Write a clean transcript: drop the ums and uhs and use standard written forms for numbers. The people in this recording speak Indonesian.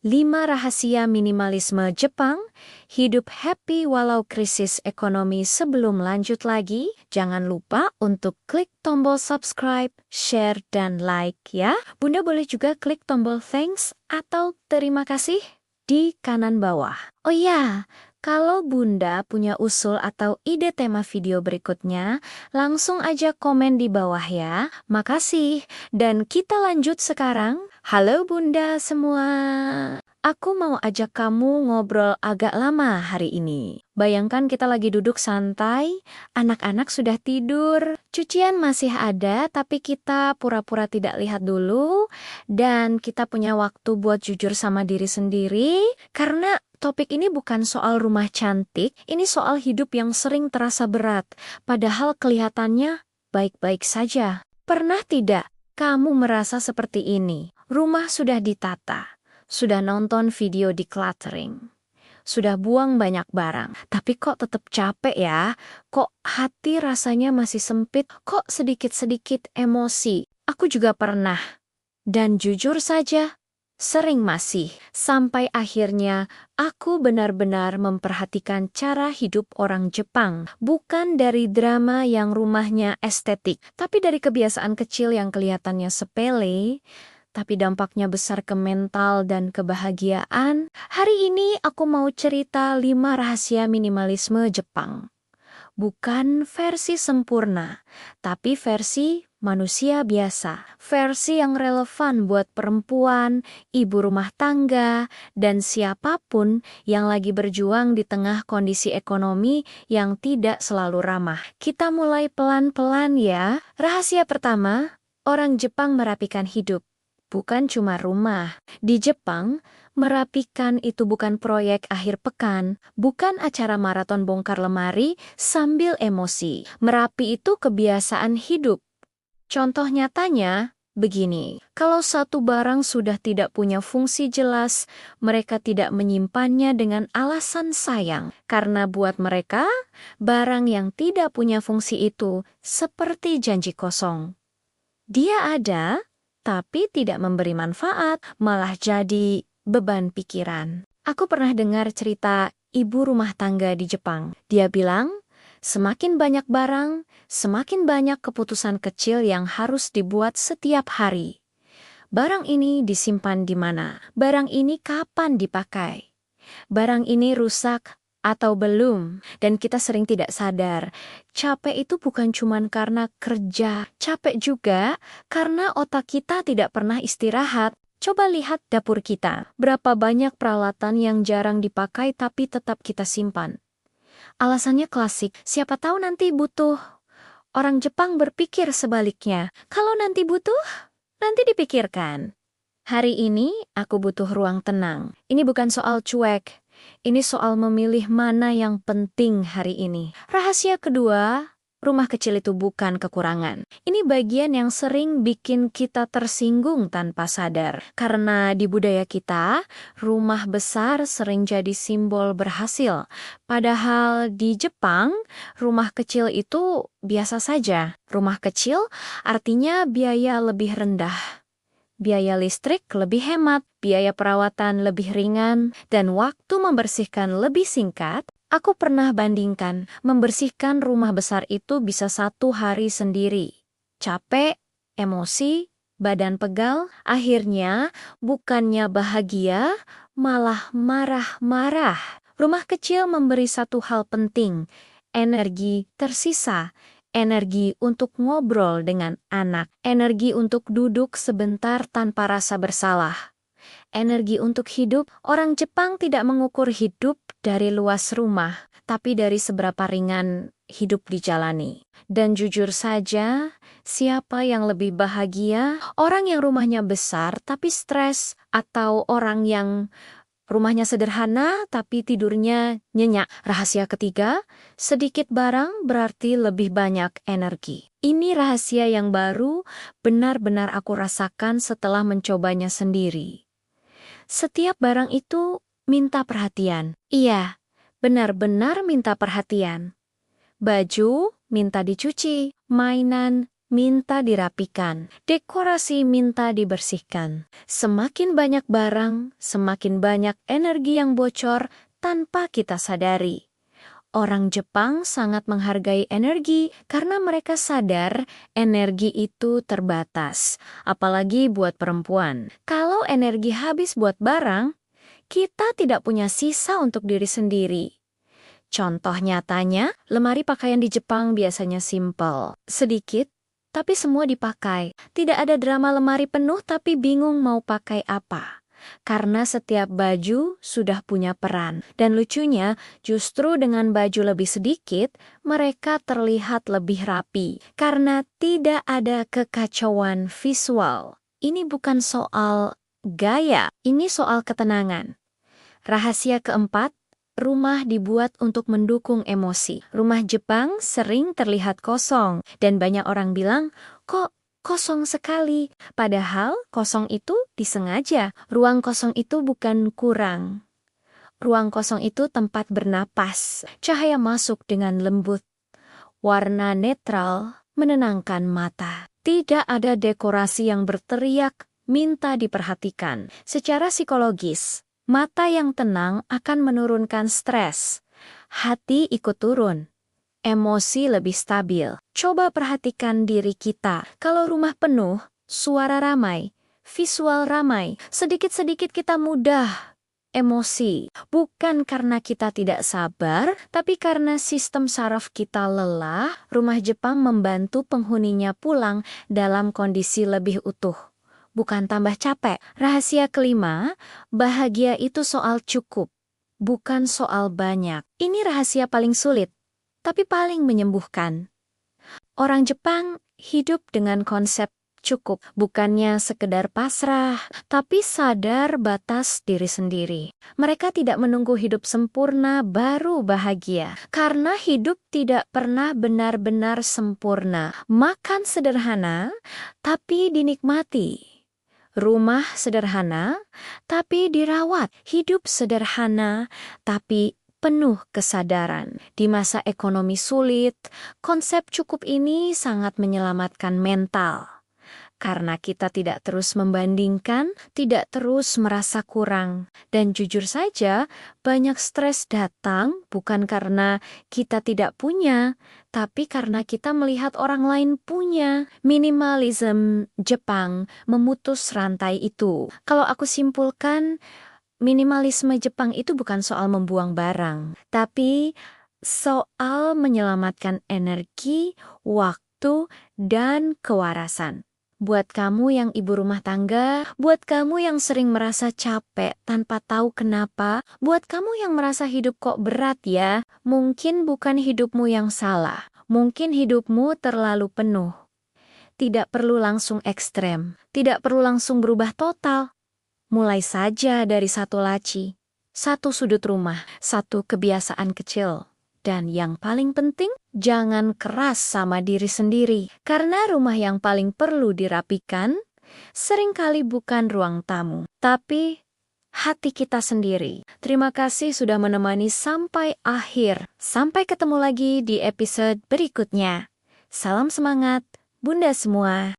5 rahasia minimalisme Jepang, hidup happy walau krisis ekonomi. Sebelum lanjut lagi, jangan lupa untuk klik tombol subscribe, share, dan like ya. Bunda boleh juga klik tombol thanks atau terima kasih di kanan bawah. Oh iya, kalau Bunda punya usul atau ide tema video berikutnya, langsung aja komen di bawah ya. Makasih. Dan kita lanjut sekarang. Halo Bunda semua. Aku mau ajak kamu ngobrol agak lama hari ini. Bayangkan kita lagi duduk santai, anak-anak sudah tidur, cucian masih ada tapi kita pura-pura tidak lihat dulu, dan kita punya waktu buat jujur sama diri sendiri, karena topik ini bukan soal rumah cantik, ini soal hidup yang sering terasa berat, padahal kelihatannya baik-baik saja. Pernah tidak kamu merasa seperti ini? Rumah sudah ditata, sudah nonton video decluttering, sudah buang banyak barang, tapi kok tetap capek ya? Kok hati rasanya masih sempit? Kok sedikit-sedikit emosi? Aku juga pernah. Dan jujur saja, sering masih. Sampai akhirnya, aku benar-benar memperhatikan cara hidup orang Jepang. Bukan dari drama yang rumahnya estetik, tapi dari kebiasaan kecil yang kelihatannya sepele, tapi dampaknya besar ke mental dan kebahagiaan. Hari ini aku mau cerita 5 rahasia minimalisme Jepang. Bukan versi sempurna, tapi versi manusia biasa. Versi yang relevan buat perempuan, ibu rumah tangga, dan siapapun yang lagi berjuang di tengah kondisi ekonomi yang tidak selalu ramah. Kita mulai pelan-pelan ya. Rahasia pertama, orang Jepang merapikan hidup. Bukan cuma rumah. Di Jepang, merapikan itu bukan proyek akhir pekan, bukan acara maraton bongkar lemari sambil emosi. Merapi itu kebiasaan hidup. Contoh nyatanya, begini. Kalau satu barang sudah tidak punya fungsi jelas, mereka tidak menyimpannya dengan alasan sayang. Karena buat mereka, barang yang tidak punya fungsi itu seperti janji kosong. Dia ada, tapi tidak memberi manfaat, malah jadi beban pikiran. Aku pernah dengar cerita ibu rumah tangga di Jepang. Dia bilang, semakin banyak barang, semakin banyak keputusan kecil yang harus dibuat setiap hari. Barang ini disimpan di mana? Barang ini kapan dipakai? Barang ini rusak atau belum, dan kita sering tidak sadar. Capek itu bukan cuma karena kerja, capek juga karena otak kita tidak pernah istirahat. Coba lihat dapur kita, berapa banyak peralatan yang jarang dipakai tapi tetap kita simpan. Alasannya klasik, siapa tahu nanti butuh. Orang Jepang berpikir sebaliknya, kalau nanti butuh, nanti dipikirkan. Hari ini aku butuh ruang tenang. Ini bukan soal cuek. Ini soal memilih mana yang penting hari ini. Rahasia kedua, rumah kecil itu bukan kekurangan. Ini bagian yang sering bikin kita tersinggung tanpa sadar. Karena di budaya kita, rumah besar sering jadi simbol berhasil. Padahal di Jepang, rumah kecil itu biasa saja. Rumah kecil artinya biaya lebih rendah. Biaya listrik lebih hemat, biaya perawatan lebih ringan, dan waktu membersihkan lebih singkat. Aku pernah bandingkan, membersihkan rumah besar itu bisa 1 hari sendiri. Capek, emosi, badan pegal, akhirnya bukannya bahagia, malah marah-marah. Rumah kecil memberi satu hal penting, energi tersisa. Energi untuk ngobrol dengan anak, energi untuk duduk sebentar tanpa rasa bersalah, energi untuk hidup. Orang Jepang tidak mengukur hidup dari luas rumah, tapi dari seberapa ringan hidup dijalani. Dan jujur saja, siapa yang lebih bahagia? Orang yang rumahnya besar tapi stres, atau orang yang rumahnya sederhana tapi tidurnya nyenyak? Rahasia ketiga, sedikit barang berarti lebih banyak energi. Ini rahasia yang baru, benar-benar aku rasakan setelah mencobanya sendiri. Setiap barang itu minta perhatian. Iya, benar-benar minta perhatian. Baju minta dicuci, mainan minta dirapikan. Dekorasi minta dibersihkan. Semakin banyak barang, semakin banyak energi yang bocor tanpa kita sadari. Orang Jepang sangat menghargai energi karena mereka sadar energi itu terbatas, apalagi buat perempuan. Kalau energi habis buat barang, kita tidak punya sisa untuk diri sendiri. Contoh nyatanya, lemari pakaian di Jepang biasanya simple, sedikit, tapi semua dipakai. Tidak ada drama lemari penuh tapi bingung mau pakai apa. Karena setiap baju sudah punya peran. Dan lucunya, justru dengan baju lebih sedikit, mereka terlihat lebih rapi. Karena tidak ada kekacauan visual. Ini bukan soal gaya, ini soal ketenangan. Rahasia keempat, rumah dibuat untuk mendukung emosi. Rumah Jepang sering terlihat kosong, dan banyak orang bilang, kok kosong sekali. Padahal kosong itu disengaja. Ruang kosong itu bukan kurang. Ruang kosong itu tempat bernapas. Cahaya masuk dengan lembut. Warna netral menenangkan mata. Tidak ada dekorasi yang berteriak, minta diperhatikan. Secara psikologis, mata yang tenang akan menurunkan stres. Hati ikut turun. Emosi lebih stabil. Coba perhatikan diri kita. Kalau rumah penuh, suara ramai, visual ramai, sedikit-sedikit kita mudah emosi. Bukan karena kita tidak sabar, tapi karena sistem saraf kita lelah, rumah Jepang membantu penghuninya pulang dalam kondisi lebih utuh. Bukan tambah capek. Rahasia kelima, bahagia itu soal cukup, bukan soal banyak. Ini rahasia paling sulit, tapi paling menyembuhkan. Orang Jepang hidup dengan konsep cukup, bukannya sekedar pasrah, tapi sadar batas diri sendiri. Mereka tidak menunggu hidup sempurna baru bahagia, karena hidup tidak pernah benar-benar sempurna. Makan sederhana, tapi dinikmati. Rumah sederhana, tapi dirawat. Hidup sederhana, tapi penuh kesadaran. Di masa ekonomi sulit, konsep cukup ini sangat menyelamatkan mental. Karena kita tidak terus membandingkan, tidak terus merasa kurang. Dan jujur saja, banyak stres datang bukan karena kita tidak punya, tapi karena kita melihat orang lain punya. Minimalism Jepang memutus rantai itu. Kalau aku simpulkan, minimalisme Jepang itu bukan soal membuang barang, tapi soal menyelamatkan energi, waktu, dan kewarasan. Buat kamu yang ibu rumah tangga, buat kamu yang sering merasa capek tanpa tahu kenapa, buat kamu yang merasa hidup kok berat ya, mungkin bukan hidupmu yang salah, mungkin hidupmu terlalu penuh. Tidak perlu langsung ekstrem, tidak perlu langsung berubah total. Mulai saja dari satu laci, satu sudut rumah, satu kebiasaan kecil. Dan yang paling penting, jangan keras sama diri sendiri. Karena rumah yang paling perlu dirapikan, seringkali bukan ruang tamu, tapi hati kita sendiri. Terima kasih sudah menemani sampai akhir. Sampai ketemu lagi di episode berikutnya. Salam semangat, Bunda semua.